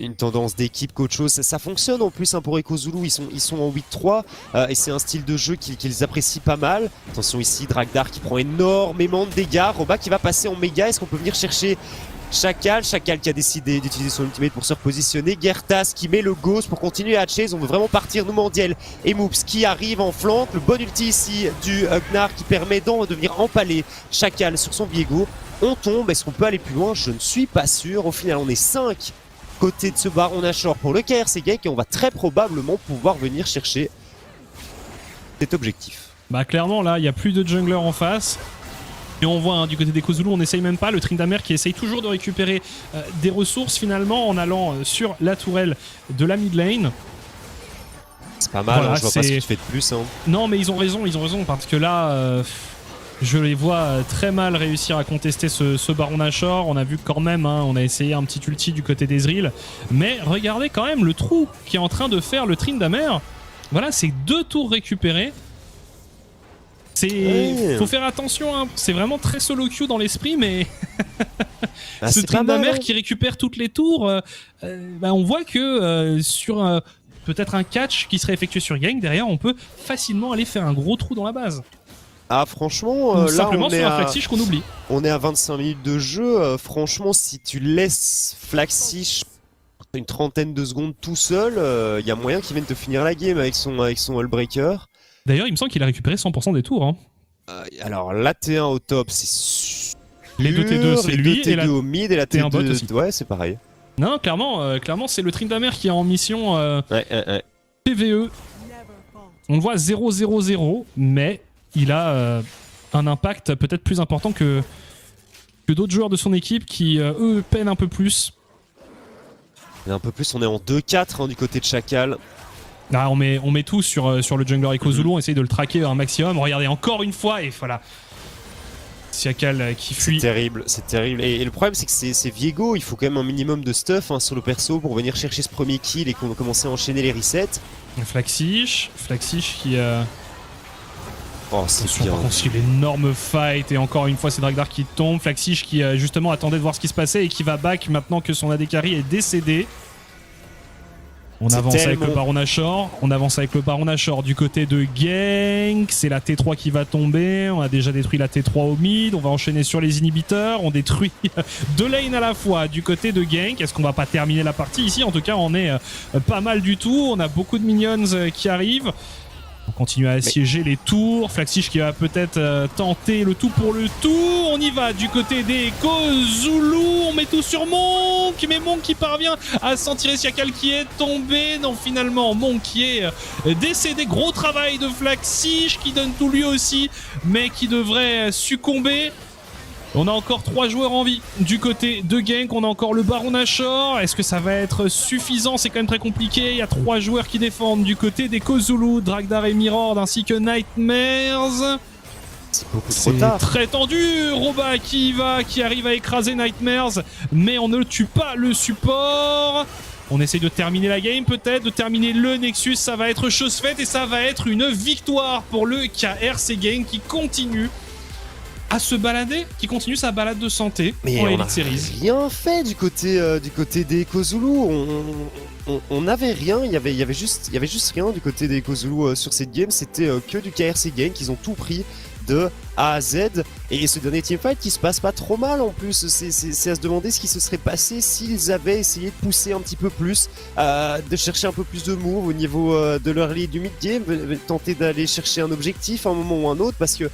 une tendance d'équipe qu'autre chose. Ça fonctionne en plus pour Kozulu. Ils sont en 8-3 et c'est un style de jeu qu'ils apprécient pas mal. Attention ici, Dragdar qui prend énormément de dégâts. Roba qui va passer en méga. Est-ce qu'on peut venir chercher Chacal qui a décidé d'utiliser son ultimate pour se repositionner. Gertas qui met le ghost pour continuer à chase. On veut vraiment partir. Numandiel et Moops qui arrivent en flanc. Le bon ulti ici du Gnar qui permet de venir empaler Chacal sur son Viego. On tombe. Est-ce qu'on peut aller plus loin? Je ne suis pas sûr. Au final, on est 5 côté de ce Baron Nashor pour le KRC Gank et on va très probablement pouvoir venir chercher cet objectif. Bah clairement là, il n'y a plus de jungler en face. Et on voit du côté des Kozulu, on n'essaye même pas. Le Tryndamere qui essaye toujours de récupérer des ressources finalement en allant sur la tourelle de la mid lane. C'est pas mal, Voilà, je vois pas ce qu'il fait de plus. Hein. Non mais ils ont raison parce que là, je les vois très mal réussir à contester ce Baron Nashor. On a vu quand même, on a essayé un petit ulti du côté d'Ezreal. Mais regardez quand même le trou qui est en train de faire le Tryndamere. Voilà, c'est 2 tours récupérés. Faut faire attention, c'est vraiment très solo queue dans l'esprit, mais ce Tryndamere qui récupère toutes les tours, on voit que sur peut-être un catch qui serait effectué sur gank, derrière on peut facilement aller faire un gros trou dans la base. Ah franchement, là simplement on sur est un Flaxish qu'on oublie. On est à 25 minutes de jeu, franchement si tu laisses Flaxish une trentaine de secondes tout seul, il y a moyen qu'il vienne te finir la game avec son Hullbreaker. D'ailleurs, il me semble qu'il a récupéré 100% des tours. Hein. Alors, la T1 au top, c'est sûr. Les 2 T2, c'est lui. Et la T2 au mid et la T1 bot T2 aussi. Ouais, c'est pareil. Non, clairement, c'est le Tryndamere qui est en mission PVE. On le voit 0-0-0, mais il a un impact peut-être plus important que d'autres joueurs de son équipe qui, eux, peinent un peu plus. Et un peu plus, on est en 2-4 du côté de Chacal. Ah, on met tout sur le jungler Kozulu, on essaye de le traquer un maximum. Regardez, encore une fois, et voilà. Chacal qui fuit. C'est terrible. Et le problème, c'est que c'est Viego, il faut quand même un minimum de stuff sur le perso pour venir chercher ce premier kill et commencer à enchaîner les resets. Flaxish qui... Oh, c'est Attention, bien. par contre, c'est l'énorme fight, et encore une fois, c'est Dragdar qui tombe. Flaxish qui justement attendait de voir ce qui se passait et qui va back maintenant que son AD carry est décédé. On avance avec le Baron Nashor. Du côté de gank. C'est la T3 qui va tomber. On a déjà détruit la T3 au mid. On va enchaîner sur les inhibiteurs. On détruit 2 lanes à la fois du côté de gank. Est-ce qu'on va pas terminer la partie ici? En tout cas, on est pas mal du tout. On a beaucoup de minions qui arrivent. On continue à assiéger les tours. Flaxish qui va peut-être tenter le tout pour le tout. On y va du côté des Kozulu. On met tout sur Monk. Mais Monk qui parvient à s'en tirer. Chacal qui est tombé. Non, finalement, Monk qui est décédé. Gros travail de Flaxish qui donne tout lui aussi, mais qui devrait succomber. On a encore 3 joueurs en vie du côté de gank. On a encore le Baron Nashor. Est-ce que ça va être suffisant? C'est quand même très compliqué. Il y a 3 joueurs qui défendent du côté des Kozulu, Dragdar et Mirror, ainsi que Nightmares. C'est beaucoup trop tard. Très tendu. Roba qui arrive à écraser Nightmares, mais on ne tue pas le support. On essaye de terminer la game peut-être, de terminer le Nexus. Ça va être chose faite et ça va être une victoire pour le KRC Gank qui continue à se balader, qui continue sa balade de santé Mais en on Elite n'a Series. rien fait du côté des Kozulu. On n'avait rien, il y avait juste rien du côté des Kozulu sur cette game. C'était que du KRC Gang, qu'ils ont tout pris de A à Z. Et ce dernier teamfight qui se passe pas trop mal en plus. C'est à se demander ce qui se serait passé s'ils avaient essayé de pousser un petit peu plus, de chercher un peu plus de moves au niveau de l'early et du mid-game, tenter d'aller chercher un objectif à un moment ou un autre, parce que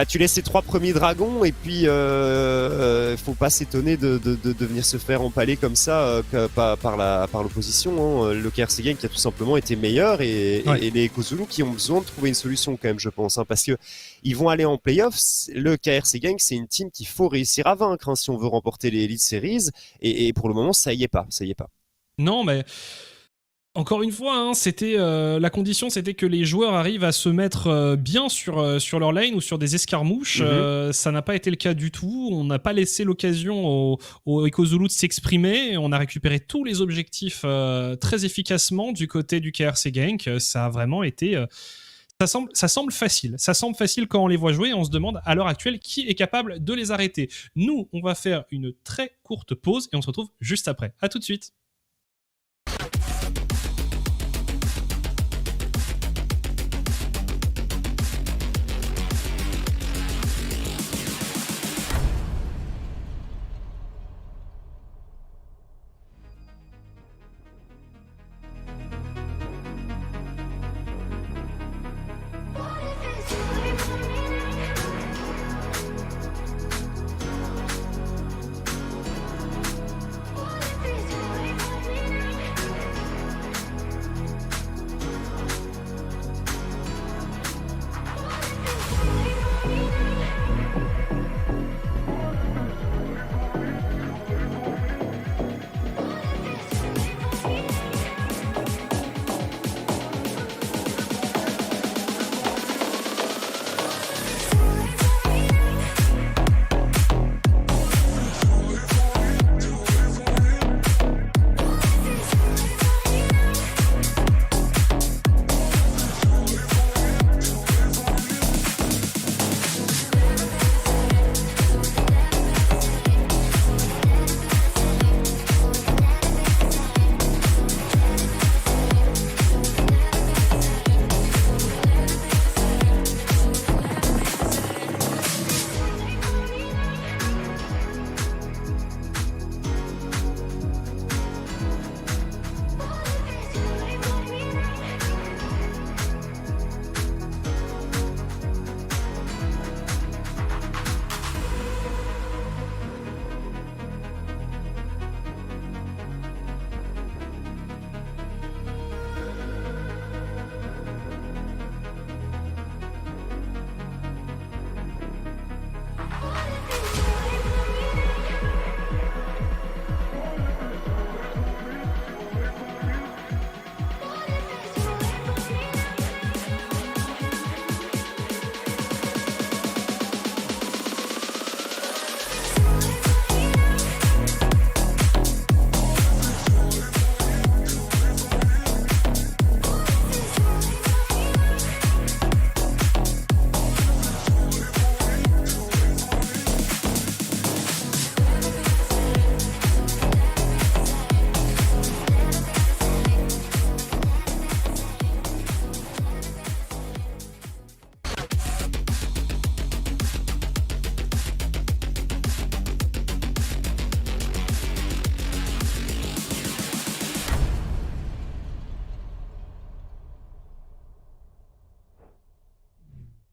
tu laisses ces 3 premiers dragons et puis faut pas s'étonner de venir se faire empaler comme ça par l'opposition. Le KRC Gang qui a tout simplement été meilleur et les Kozulu qui ont besoin de trouver une solution quand même, je pense, parce que ils vont aller en playoffs. Le KRC Gang, c'est une team qu'il faut réussir à vaincre si on veut remporter les Elite Series, et pour le moment ça y est pas. Non, mais encore une fois, c'était la condition, c'était que les joueurs arrivent à se mettre bien sur leur lane ou sur des escarmouches. Ça n'a pas été le cas du tout. On n'a pas laissé l'occasion aux Kozulu de s'exprimer. On a récupéré tous les objectifs très efficacement du côté du KRC Gang. Ça a vraiment été... Ça semble facile. Ça semble facile quand on les voit jouer, et on se demande à l'heure actuelle qui est capable de les arrêter. Nous, on va faire une très courte pause et on se retrouve juste après. À tout de suite.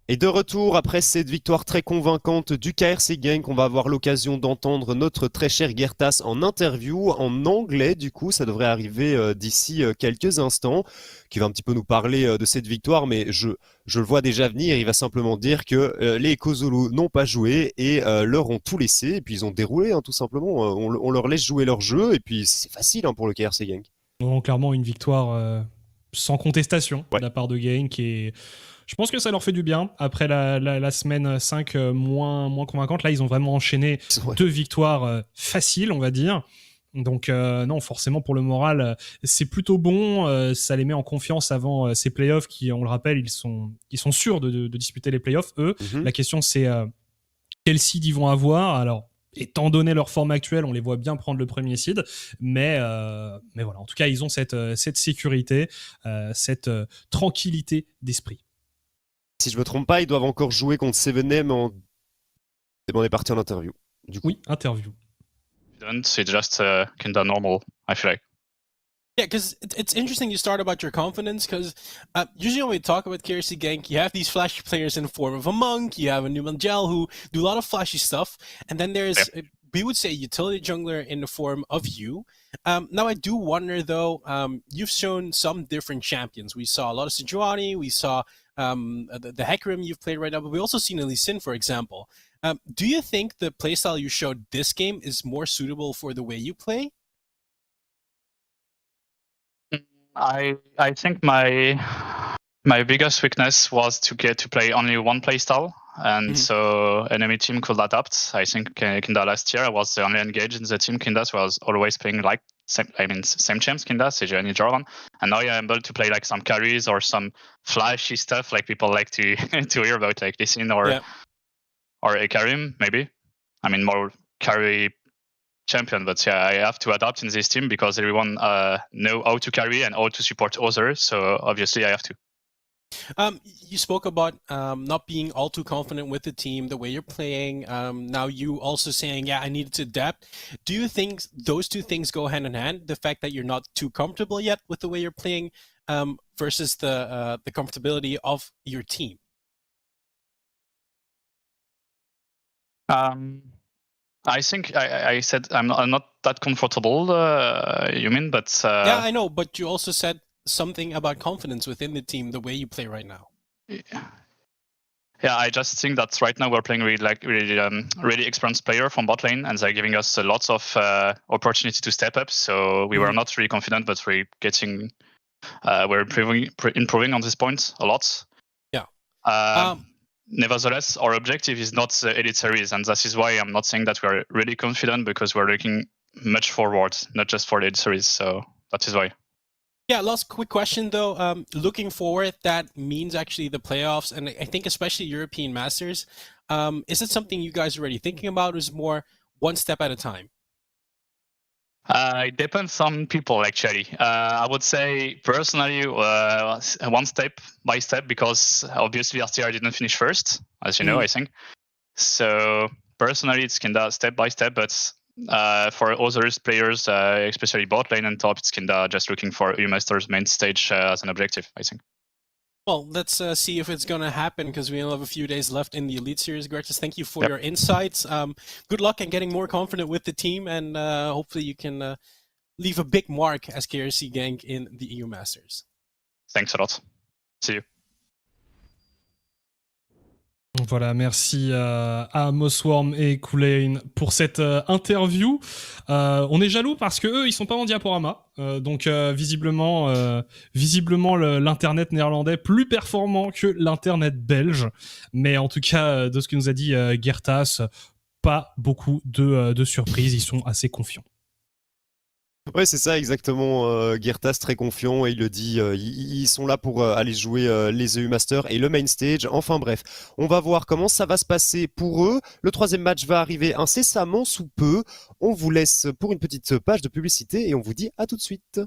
Et de retour après cette victoire très convaincante du KRC Gang, on va avoir l'occasion d'entendre notre très cher Gertas en interview en anglais. Du coup, ça devrait arriver d'ici quelques instants, qui va un petit peu nous parler de cette victoire, mais je le vois déjà venir. Il va simplement dire que les Kozulu n'ont pas joué et leur ont tout laissé, et puis ils ont déroulé, tout simplement. On leur laisse jouer leur jeu, et puis c'est facile pour le KRC Gang. Bon, clairement une victoire sans contestation de la part de Gang, qui est... Je pense que ça leur fait du bien après la semaine 5 moins convaincante. Là, ils ont vraiment enchaîné 2 victoires faciles, on va dire. Donc non, forcément pour le moral, c'est plutôt bon. Ça les met en confiance avant ces playoffs qui, on le rappelle, ils sont sûrs de disputer les playoffs, eux. La question, c'est quel seed ils vont avoir. Alors, étant donné leur forme actuelle, on les voit bien prendre le premier seed, mais voilà. En tout cas, ils ont cette sécurité, cette tranquillité d'esprit. Si je me trompe pas, ils doivent encore jouer contre 7M on est parti en interview. Du coup. Oui, interview. It's just kind of normal, I feel like. Yeah, because it's interesting you start about your confidence, because usually when we talk about KRC Genk, you have these flashy players in the form of a Monk, you have a Numangel who do a lot of flashy stuff, and then there's, we would say, utility jungler in the form of you. Now I do wonder though, you've shown some different champions. We saw a lot of Sejuani, we saw the Hecarim you've played right now, but we also seen Lee Sin, for example. Do you think the playstyle you showed this game is more suitable for the way you play? I think my biggest weakness was to get to play only one playstyle, and so enemy team could adapt. I think Kinda last year I was the only engaged in the team. Kinda was always playing like same champs, Kinda, Sejuani, Jordan, and now I'm able to play like some carries or some flashy stuff like people like to to hear about, like Lee Sin or Hecarim maybe. I mean more carry champion, but yeah, I have to adapt in this team because everyone know how to carry and how to support others, so obviously I have to. You spoke about not being all too confident with the team, the way you're playing. Now you also saying, yeah, I needed to adapt. Do you think those two things go hand in hand? The fact that you're not too comfortable yet with the way you're playing versus the comfortability of your team? I think I said I'm not that comfortable, you mean, but... Yeah, I know, but you also said something about confidence within the team, the way you play right now. Yeah, I just think that right now we're playing really experienced player from bot lane, and they're giving us lots of opportunity to step up, so we were not really confident, but we're improving on this point a lot. Yeah. Nevertheless, our objective is not the Elite Series, and that is why I'm not saying that we're really confident, because we're looking much forward, not just for the Elite Series, so that is why. Yeah, last quick question though. Looking forward, that means actually the playoffs, and I think especially European Masters. Is it something you guys are already thinking about, or is it more one step at a time? It depends on people, actually. I would say personally, one step by step, because obviously last year I didn't finish first, as you know, I think. So personally, it's kinda step by step, but for other players, especially bot lane and top, it's kinda just looking for EU Masters main stage as an objective, I think. Well, let's see if it's going to happen, because we only have a few days left in the Elite Series. Gertis, thank you for your insights. Good luck in getting more confident with the team, and hopefully you can leave a big mark as KRC Genk in the EU Masters. Thanks a lot. See you. Voilà, merci à Mossworm et Kool-Aid pour cette interview. On est jaloux parce que eux, ils sont pas en diaporama. Donc visiblement l'internet néerlandais plus performant que l'internet belge. Mais en tout cas, de ce que nous a dit Gertas, pas beaucoup de surprises. Ils sont assez confiants. Ouais, c'est ça exactement. Gertas très confiant, et il le dit, ils sont là pour aller jouer les EU Masters et le main stage. Enfin bref, on va voir comment ça va se passer pour eux. Le troisième match va arriver incessamment sous peu. On vous laisse pour une petite page de publicité et on vous dit à tout de suite.